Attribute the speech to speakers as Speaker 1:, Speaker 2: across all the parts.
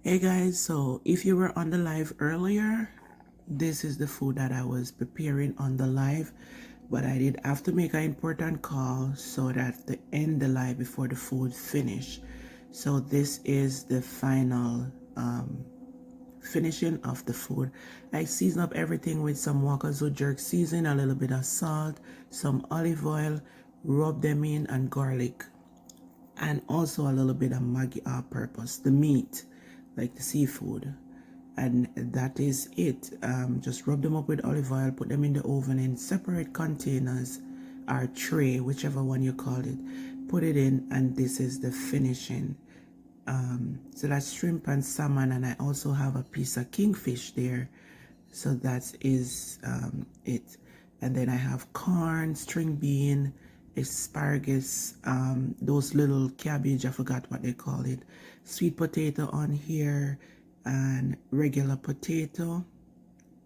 Speaker 1: Hey guys, so if you were on the live earlier, this is the food that I was preparing on the live, but I did have to make an important call so that to end the live before the food finish. So this is the final finishing of the food. I season up everything with some Wakazu jerk seasoning, a little bit of salt, some olive oil, rub them in, and garlic, and also a little bit of Maggi all-purpose, the meat, like the seafood. And that is it. Just rub them up with olive oil, put them in the oven in separate containers or tray, whichever one you call it. Put it in, and this is the finishing. So that's shrimp and salmon, and I also have a piece of kingfish there. So that is it. And then I have corn, string bean, asparagus, those little cabbage, I forgot what they call it, sweet potato on here, and regular potato.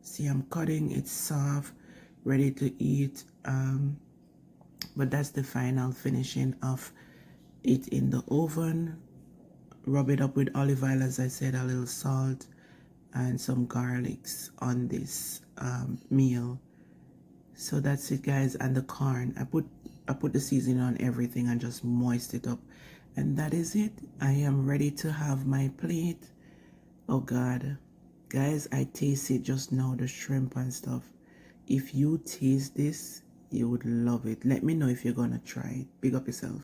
Speaker 1: See, I'm cutting it soft, ready to eat. But that's the final finishing of it in the oven. Rub it up with olive oil, as I said, a little salt, and some garlics on this meal. So that's it, guys. And the corn, I put the seasoning on everything and just moist it up, and that is it. I am ready to have my plate. Oh God, guys, I taste it just now, the shrimp and stuff. If you taste this, you would love it. Let me know if you're gonna try it. Big up yourself.